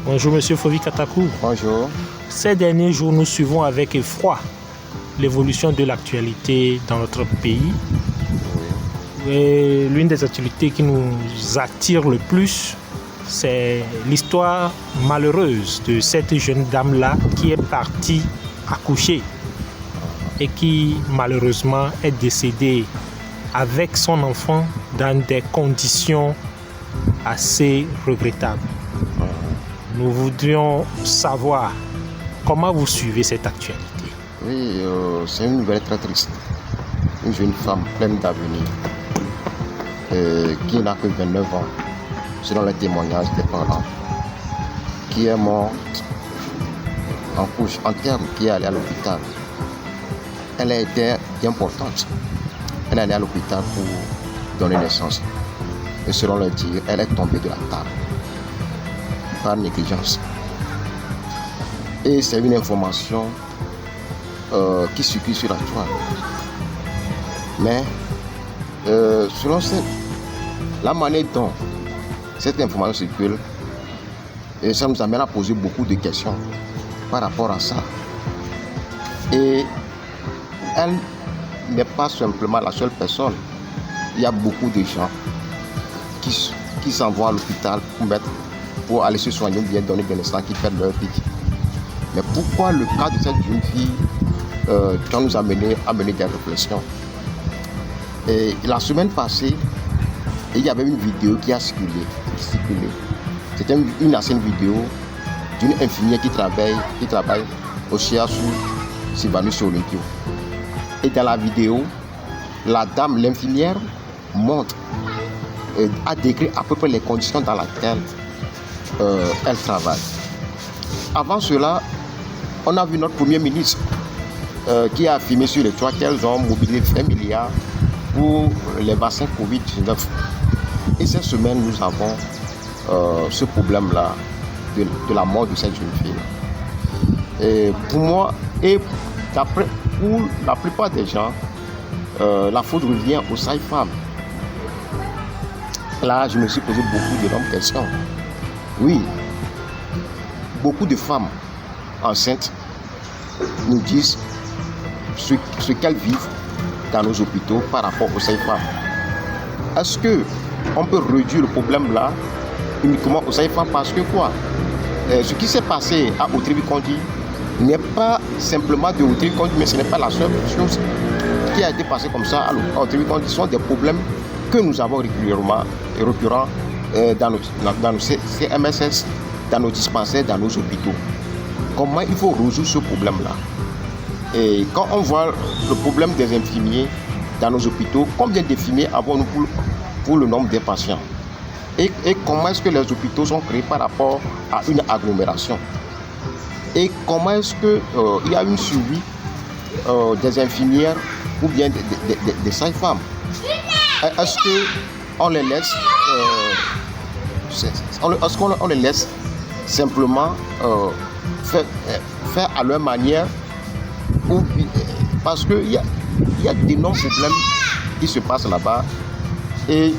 Bonjour Monsieur Fovi Katakou. Bonjour. Ces derniers jours, nous suivons avec effroi l'évolution de l'actualité dans notre pays. Et l'une des actualités qui nous attire le plus, c'est l'histoire malheureuse de cette jeune dame-là qui est partie accoucher et qui malheureusement est décédée avec son enfant dans des conditions assez regrettables. Nous voudrions savoir comment vous suivez cette actualité. Oui, c'est une nouvelle très triste. Une jeune femme pleine d'avenir qui n'a que 29 ans, selon les témoignages des parents, qui est morte en couche, en terme, qui est allée à l'hôpital. Elle a été importante. Elle est allée à l'hôpital pour donner naissance. Et selon le dire, elle est tombée de la table par négligence. Et c'est une information qui circule sur la toile. Mais selon la manière dont cette information circule, et ça nous amène à poser beaucoup de questions par rapport à ça. Et elle n'est pas simplement la seule personne. Il y a beaucoup de gens qui s'en vont à l'hôpital pour aller se soigner ou bien donner des naissances qui perdent leur vie. Mais pourquoi le cas de cette jeune fille doit nous amener des réflexions? Et la semaine passée, il y avait une vidéo qui a circulé. C'était une ancienne vidéo d'une infirmière qui travaille au CHU Sylvanus Olympio. Et dans la vidéo, la dame, l'infirmière, montre, a décrit à peu près les conditions dans lesquelles elle travaille. Avant cela, on a vu notre Premier ministre qui a affirmé sur les toits qu'elles ont mobilisé 20 milliards pour les vaccins Covid-19. Et cette semaine, nous avons ce problème-là de la mort de cette jeune fille. Et pour moi, et pour la plupart des gens, la faute revient aux sages-femmes. Là, je me suis posé beaucoup de longues questions. Oui, beaucoup de femmes enceintes nous disent ce qu'elles vivent dans nos hôpitaux par rapport aux sages-femmes. Est-ce qu'on peut réduire le problème là uniquement aux sages-femmes? Parce que quoi? Ce qui s'est passé à Otrivicondi n'est pas simplement de Otrivicondi, mais ce n'est pas la seule chose qui a été passée comme ça à Otrivicondi. Ce sont des problèmes que nous avons régulièrement et récurrents dans nos CMSS, dans nos dispensaires, dans nos hôpitaux. Comment il faut résoudre ce problème-là? Et quand on voit le problème des infirmiers dans nos hôpitaux, combien d'infirmiers avons-nous pour le nombre des patients? Et comment est-ce que les hôpitaux sont créés par rapport à une agglomération? Et comment est-ce qu'il y a une suivi des infirmières ou bien des sages-femmes? Est-ce qu'on les laisse on les laisse simplement faire à leur manière, parce qu'il y a d'énormes problèmes qui se passent là-bas. Et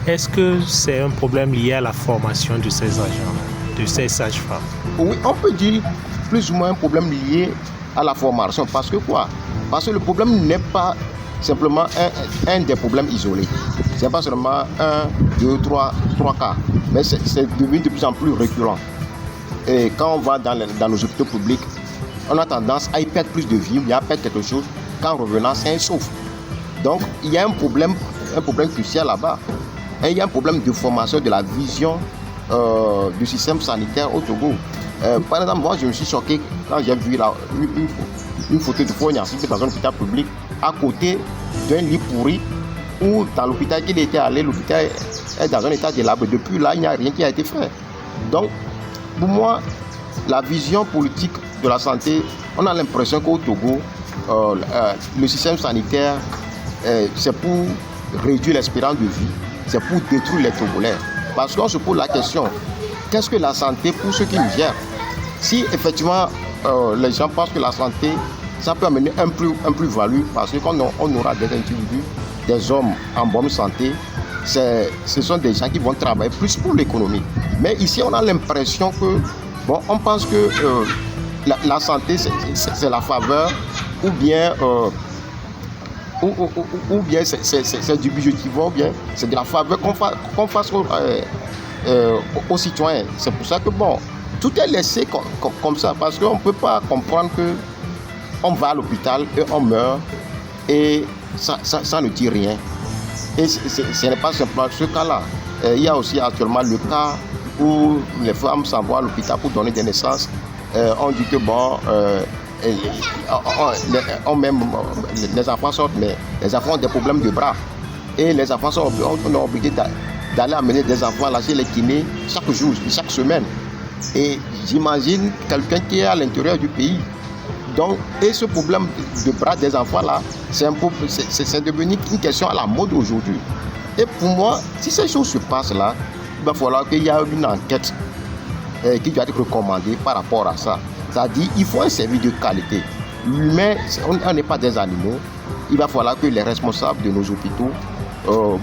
est-ce que c'est un problème lié à la formation de ces agents, de ces sages-femmes? Oui, on peut dire plus ou moins un problème lié à la formation. Parce que quoi? Parce que le problème n'est pas simplement un des problèmes isolés. Ce n'est pas seulement 1, 2, 3 cas. Mais c'est devenu de plus en plus récurrent. Et quand on va dans nos hôpitaux publics, on a tendance à y perdre plus de vie, il y a perdre quelque chose, qu'en revenant, c'est un sauf. Donc, il y a un problème crucial là-bas. Et il y a un problème de formation de la vision du système sanitaire au Togo. Par exemple, moi, je me suis choqué quand j'ai vu une photo de Fognassi dans un hôpital public à côté d'un lit pourri, où dans l'hôpital qu'il était allé, l'hôpital est dans un état délabré. Depuis là, il n'y a rien qui a été fait. Donc, pour moi, la vision politique de la santé, on a l'impression qu'au Togo, le système sanitaire, c'est pour réduire l'espérance de vie, c'est pour détruire les Togolais. Parce qu'on se pose la question, qu'est-ce que la santé pour ceux qui nous gèrent? Si effectivement les gens pensent que la santé, ça peut amener un plus-value, parce qu'on aura des individus, des hommes en bonne santé, ce sont des gens qui vont travailler plus pour l'économie. Mais ici, on a l'impression que, bon, on pense que la santé, c'est la faveur, ou bien c'est du budgétivore, ou bien c'est de la faveur qu'on fasse aux citoyens. C'est pour ça que, bon, tout est laissé comme ça, parce qu'on ne peut pas comprendre que on va à l'hôpital et on meurt, et ça ne dit rien. Et ce n'est pas simplement ce cas-là. Il y a aussi actuellement le cas où les femmes s'en vont à l'hôpital pour donner des naissances. On dit que bon, les enfants sortent, mais les enfants ont des problèmes de bras. Et les enfants sont obligés d'aller amener des enfants là chez les kinés chaque jour, chaque semaine. Et j'imagine quelqu'un qui est à l'intérieur du pays. Donc, et ce problème de bras des enfants là, c'est devenu une question à la mode aujourd'hui. Et pour moi, si ces choses se passent là, il va falloir qu'il y ait une enquête qui doit être recommandée par rapport à ça. C'est-à-dire qu'il faut un service de qualité. L'humain, on n'est pas des animaux. Il va falloir que les responsables de nos hôpitaux,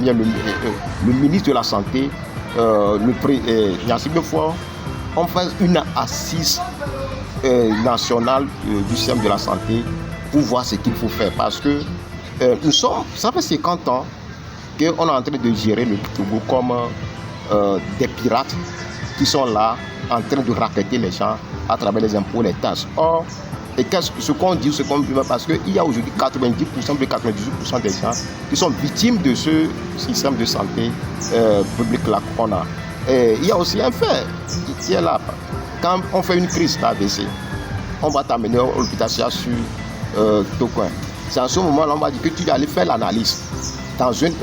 bien le ministre de la Santé, Nancy Beaufort, on fasse une assise nationale du système de la santé pour voir ce qu'il faut faire. Parce que ça fait 50 ans qu'on est en train de gérer le Togo comme des pirates qui sont là en train de racketter les gens à travers les impôts, les taxes. Or, et ce qu'on dit, parce qu'il y a aujourd'hui 90% des gens qui sont victimes de ce système de santé public là qu'on a. Et il y a aussi un fait qui est là. Quand on fait une crise d'AVC, on va t'amener au l'hôpital sur Tocoin. C'est en ce moment-là on va dire que tu dois aller faire l'analyse dans une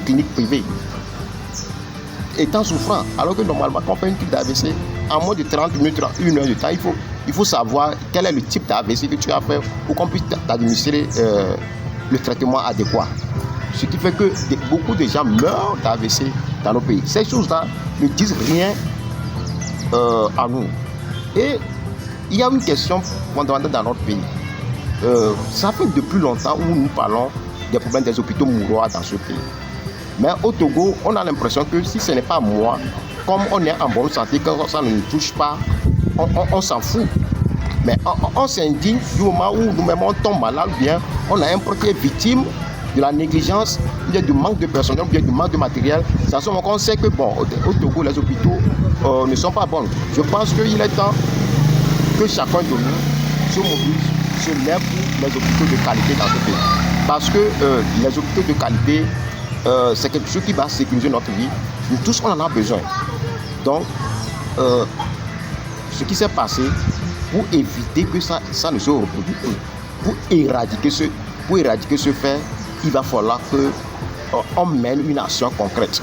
clinique privée. Étant souffrant, alors que normalement quand on fait une crise d'AVC, en moins de 30 minutes, 1 heure de temps, il faut savoir quel est le type d'AVC que tu as fait pour qu'on puisse t'administrer le traitement adéquat. Ce qui fait que beaucoup de gens meurent d'AVC dans nos pays. Ces choses-là ne disent rien à nous. Et il y a une question fondamentale dans notre pays. Ça fait depuis longtemps où nous parlons des problèmes des hôpitaux mouroirs dans ce pays. Mais au Togo, on a l'impression que si ce n'est pas moi, comme on est en bonne santé, quand ça ne nous touche pas, on s'en fout. Mais on s'indigne du moment où nous-mêmes on tombe malade, bien on a un proche qui est victime de la négligence, bien du manque de personnel, bien du manque de matériel. C'est à ce moment qu'on sait que bon, au Togo, les hôpitaux ne sont pas bons. Je pense qu'il est temps que chacun de nous se mobilise, se lève pour les hôpitaux de qualité dans ce pays. Parce que les hôpitaux de qualité, c'est quelque chose qui va sécuriser notre vie. Nous tous, on en a besoin. Donc, ce qui s'est passé, pour éviter que ça ne se reproduise, pour éradiquer ce fait, il va falloir qu'on mène une action concrète.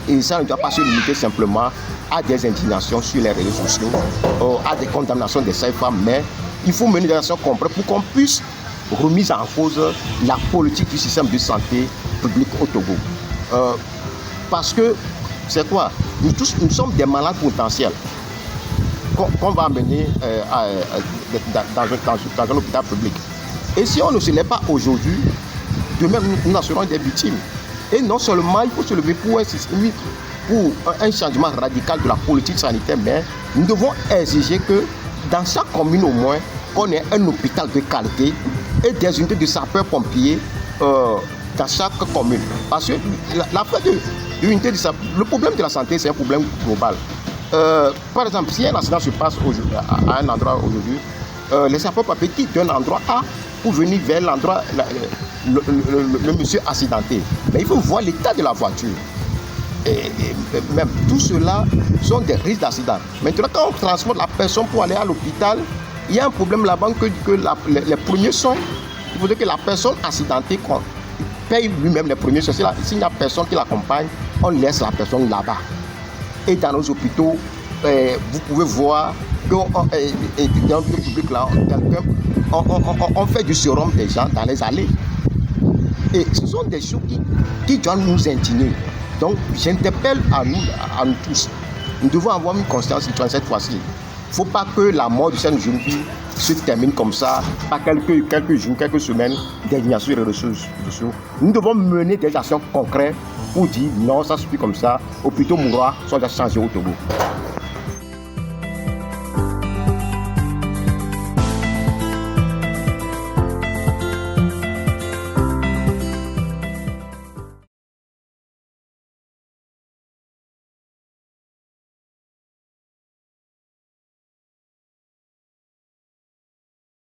Et ça ne doit pas se limiter simplement à des indignations sur les réseaux sociaux, à des condamnations des sages-femmes, mais il faut mener des actions concrètes pour qu'on puisse remettre en cause la politique du système de santé public au Togo. Parce que, c'est quoi? Nous sommes des malades potentiels qu'on va amener dans un hôpital public. Et si on ne se lève pas aujourd'hui, demain nous en serons des victimes. Et non seulement il faut se lever pour un changement radical de la politique sanitaire, mais nous devons exiger que dans chaque commune au moins, on ait un hôpital de qualité et des unités de sapeurs-pompiers dans chaque commune. Parce que le problème de la santé, c'est un problème global. Par exemple, si un accident se passe à un endroit aujourd'hui, les sapeurs-pompiers quittent d'un endroit A pour venir vers l'endroit, le monsieur accidenté. Mais il faut voir l'état de la voiture. Et même tout cela sont des risques d'accident. Maintenant, quand on transporte la personne pour aller à l'hôpital, il y a un problème là-bas que les premiers soins, il faudrait que la personne accidentée paye lui-même les premiers soins. S'il n'y a personne qui l'accompagne, on laisse la personne là-bas. Et dans nos hôpitaux, vous pouvez voir que dans le public là, on fait du sérum des gens dans les allées. Et ce sont des choses qui doivent nous indigner. Donc, j'interpelle à nous tous. Nous devons avoir une conscience citoyenne cette fois-ci. Il ne faut pas que la mort de cette jeune fille se termine comme ça, par quelques jours, quelques semaines d'indignation et de ressources. Nous devons mener des actions concrètes pour dire non, ça suffit comme ça, ou plutôt mourir, soit déjà changé au Togo.